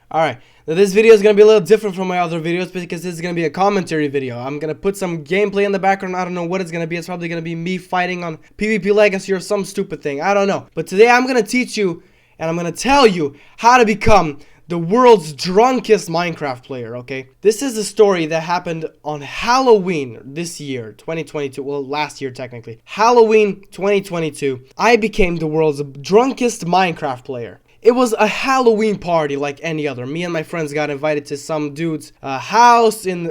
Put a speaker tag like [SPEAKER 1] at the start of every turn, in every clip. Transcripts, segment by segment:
[SPEAKER 1] Alright, now this video is going to be a little different from my other videos because this is going to be a commentary video. I'm going to put some gameplay in the background. I don't know what it's going to be. It's probably going to be me fighting on PvP Legacy or some stupid thing. I don't know. But today I'm going to teach you and I'm going to tell you how to become the world's drunkest Minecraft player, okay? This is a story that happened on Halloween this year, 2022. Well, last year technically. Halloween 2022. I became the world's drunkest Minecraft player. It was a Halloween party like any other. Me and my friends got invited to some dude's house in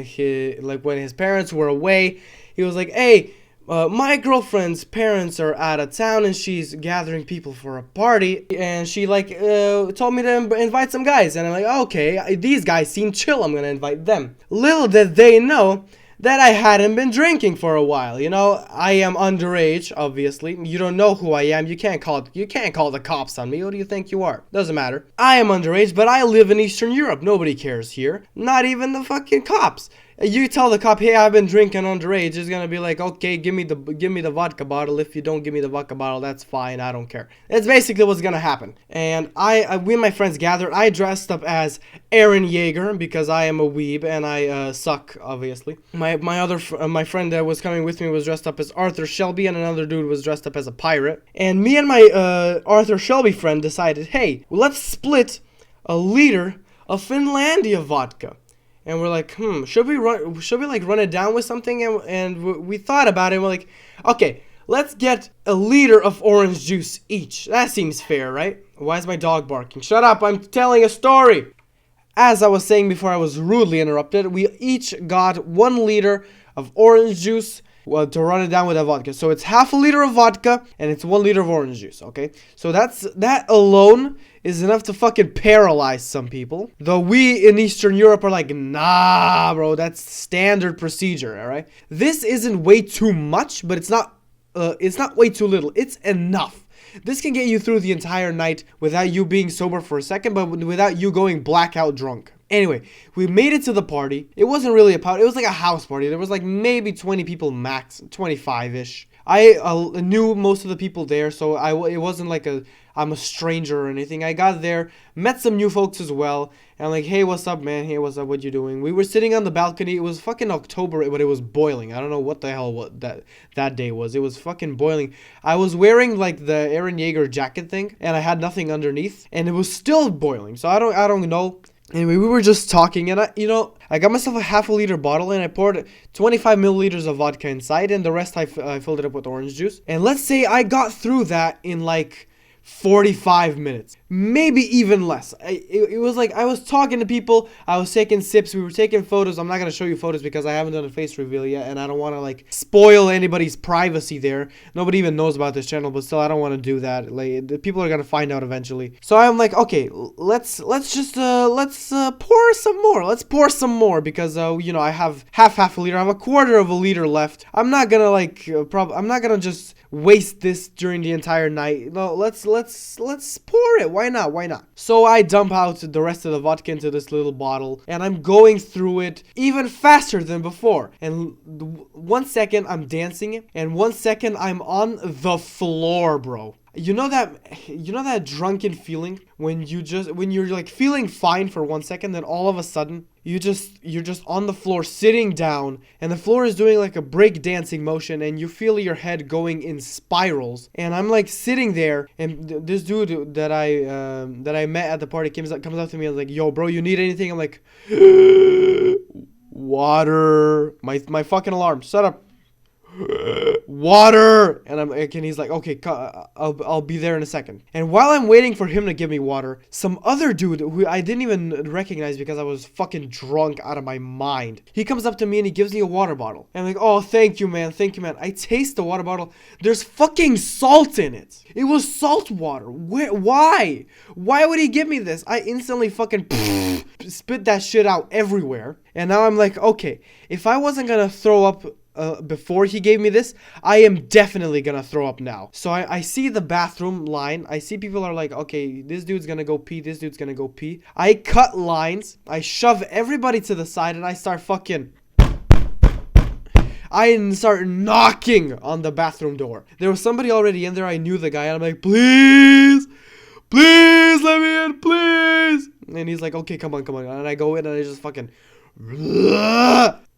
[SPEAKER 1] his, like when his parents were away. He was like, "Hey, my girlfriend's parents are out of town and she's gathering people for a party." And she told me to invite some guys. And I'm like, "Okay, these guys seem chill. I'm gonna invite them." Little did they know that I hadn't been drinking for a while. You know, I am underage, obviously. You don't know who I am. You can't call the cops on me. Who do you think you are? Doesn't matter. I am underage, but I live in Eastern Europe. Nobody cares here. Not even the fucking cops. You tell the cop, "Hey, I've been drinking underage," it's gonna be like, "Okay, give me the vodka bottle. If you don't give me the vodka bottle, that's fine. I don't care." That's basically what's gonna happen. And we and my friends gathered. I dressed up as Eren Yeager because I am a weeb and I suck, obviously. My friend that was coming with me was dressed up as Arthur Shelby, and another dude was dressed up as a pirate. And me and my Arthur Shelby friend decided, "Hey, let's split a liter of Finlandia vodka." And we're like, should we run it down with something? And we thought about it. And we're like, okay, let's get a liter of orange juice each. That seems fair, right? Why is my dog barking? Shut up, I'm telling a story. As I was saying before I was rudely interrupted, we each got 1 liter of orange juice to run it down with a vodka. So it's half a liter of vodka and it's 1 liter of orange juice, okay? So that alone is enough to fucking paralyze some people. Though we in Eastern Europe are like, "Nah, bro, that's standard procedure," all right? This isn't way too much, but it's not way too little. It's enough. This can get you through the entire night without you being sober for a second, but without you going blackout drunk. Anyway, we made it to the party. It wasn't really a party. It was like a house party. There was like maybe 20 people max, 25-ish. I knew most of the people there, so it wasn't like I'm a stranger or anything. I got there, met some new folks as well, and I'm like, "Hey, what's up, man? Hey, what's up? What you doing?" We were sitting on the balcony. It was fucking October, but it was boiling. I don't know what the hell that day was. It was fucking boiling. I was wearing like the Eren Yeager jacket thing, and I had nothing underneath, and it was still boiling. So I don't know. Anyway, we were just talking, and I got myself a half a liter bottle, and I poured 25 milliliters of vodka inside, and the rest I filled it up with orange juice. And let's say I got through that in like 45 minutes, maybe even less. It was like I was talking to people, I was taking sips, we were taking photos. I'm not going to show you photos because I haven't done a face reveal yet, and I don't want to like spoil anybody's privacy there. Nobody even knows about this channel, but still I don't want to do that. Like, the people are going to find out eventually. So I'm like, okay, let's pour some more. Let's pour some more because I have half a liter. I have a quarter of a liter left. I'm not going to I'm not going to just waste this during the entire night. No, let's pour it. Why not? So I dump out the rest of the vodka into this little bottle, and I'm going through it even faster than before. And 1 second I'm dancing, and 1 second I'm on the floor, bro. You know that drunken feeling when you're like feeling fine for 1 second, then all of a sudden you're just on the floor sitting down, and the floor is doing like a break dancing motion, and you feel your head going in spirals. And I'm like sitting there, and this dude that I met at the party comes up to me and is like, "Yo, bro, you need anything?" I'm like, "Water." My fucking alarm. Shut up. "Water." And he's like, "Okay, I'll be there in a second." And while I'm waiting for him to give me water, some other dude who I didn't even recognize because I was fucking drunk out of my mind, he comes up to me and he gives me a water bottle. And I'm like, "Oh, thank you, man. I taste the water bottle. There's fucking salt in it. It was salt water. Why would he give me this? I instantly fucking spit that shit out everywhere. And now I'm like, okay, if I wasn't gonna throw up before he gave me this, I am definitely gonna throw up now. So I see the bathroom line. I see people are like, "Okay, this dude's gonna go pee, this dude's gonna go pee." I cut lines, I shove everybody to the side, and I start knocking on the bathroom door. There was somebody already in there. I knew the guy, and I'm like, please let me in, please." And he's like, okay, come on. And I go in and I just fucking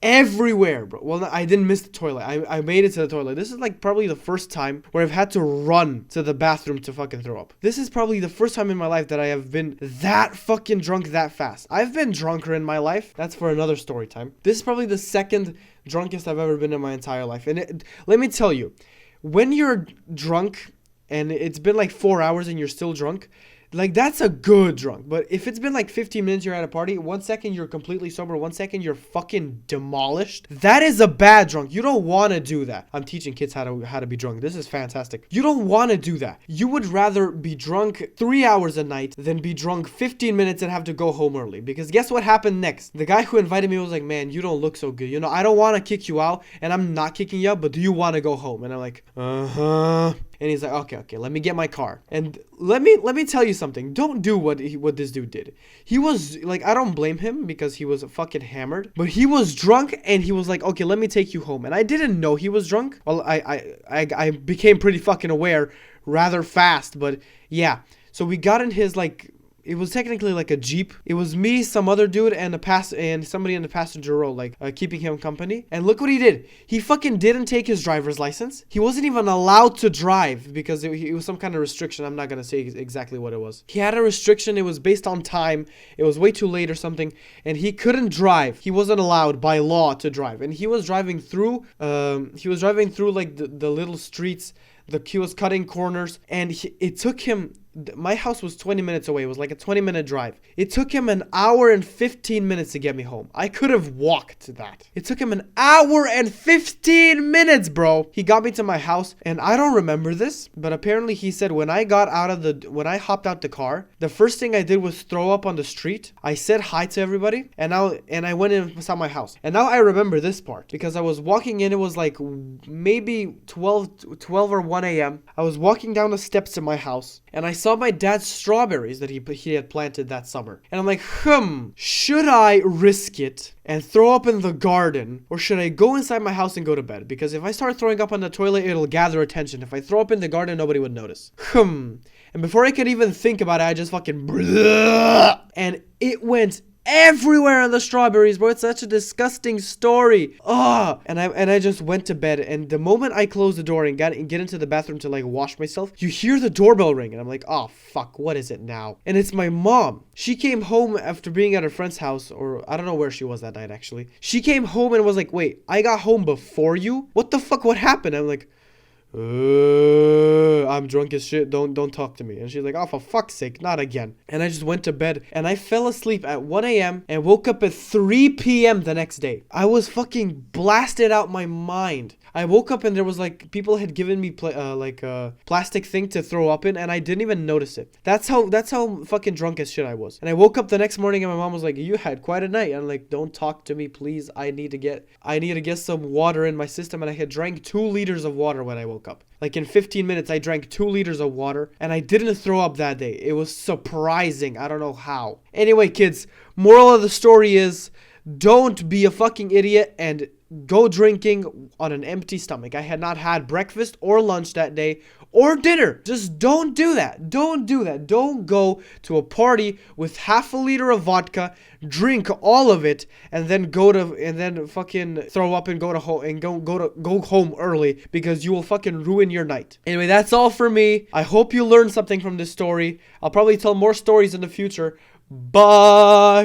[SPEAKER 1] everywhere, bro. Well, I didn't miss the toilet. I made it to the toilet. This is like probably the first time where I've had to run to the bathroom to fucking throw up. This is probably the first time in my life that I have been that fucking drunk that fast. I've been drunker in my life. That's for another story time. This is probably the second drunkest I've ever been in my entire life. And let me tell you, when you're drunk and it's been like 4 hours and you're still drunk, like, that's a good drunk. But if it's been like 15 minutes, you're at a party, 1 second you're completely sober, 1 second you're fucking demolished, that is a bad drunk. You don't want to do that. I'm teaching kids how to be drunk. This is fantastic. You don't want to do that. You would rather be drunk 3 hours a night than be drunk 15 minutes and have to go home early. Because guess what happened next? The guy who invited me was like, man, you don't look so good. You know, I don't want to kick you out, and I'm not kicking you out, but do you want to go home? And I'm like, uh-huh. And he's like, okay, let me get my car. And let me tell you something. Don't do what this dude did. He was like, I don't blame him because he was fucking hammered, but he was drunk and he was like, okay, let me take you home. And I didn't know he was drunk. Well, I became pretty fucking aware rather fast, but yeah. So we got in his like, it was technically like a Jeep. It was me, some other dude, and somebody in the passenger row, like keeping him company. And look what he did. He fucking didn't take his driver's license. He wasn't even allowed to drive because it was some kind of restriction. I'm not gonna say exactly what it was. He had a restriction. It was based on time. It was way too late or something, and he couldn't drive. He wasn't allowed by law to drive, and he was driving through. Like the little streets. He was cutting corners, and it took him. My house was 20 minutes away. It was like a 20-minute drive. It took him an hour and 15 minutes to get me home. I could have walked that. It took him an hour and 15 minutes, bro. He got me to my house, and I don't remember this, but apparently he said when I hopped out the car, the first thing I did was throw up on the street. I said hi to everybody, and I went inside my house. And now I remember this part because I was walking in. It was like maybe 12 or 1 a.m. I was walking down the steps to my house, and I saw my dad's strawberries that he had planted that summer. And I'm like, should I risk it and throw up in the garden, or should I go inside my house and go to bed? Because if I start throwing up on the toilet, it'll gather attention. If I throw up in the garden, nobody would notice. And before I could even think about it, I just fucking and it went everywhere on the strawberries, bro. It's such a disgusting story. And I just went to bed, and the moment I closed the door and get into the bathroom to like wash myself, you hear the doorbell ring, and I'm like, oh fuck, what is it now? And it's my mom. She came home after being at her friend's house, or I don't know where she was that night actually. She came home and was like, wait, I got home before you? What the fuck, what happened? I'm like, I'm drunk as shit. Don't talk to me. And she's like, oh, for fuck's sake, not again. And I just went to bed, and I fell asleep at 1 a.m. and woke up at 3 p.m. the next day. I was fucking blasted out my mind. I woke up and there was like people had given me like a plastic thing to throw up in, and I didn't even notice it. That's how fucking drunk as shit I was. And I woke up the next morning and my mom was like, you had quite a night. And I'm like, don't talk to me, please. I need to get some water in my system. And I had drank 2 liters of water when I woke up. Like in 15 minutes, I drank 2 liters of water, and I didn't throw up that day. It was surprising. I don't know how. Anyway, kids, moral of the story is, don't be a fucking idiot and go drinking on an empty stomach. I had not had breakfast or lunch that day or dinner. Just don't do that. Don't do that. Don't go to a party with half a liter of vodka, drink all of it, and then fucking throw up and go home early, because you will fucking ruin your night. Anyway, that's all for me. I hope you learned something from this story. I'll probably tell more stories in the future. Bye.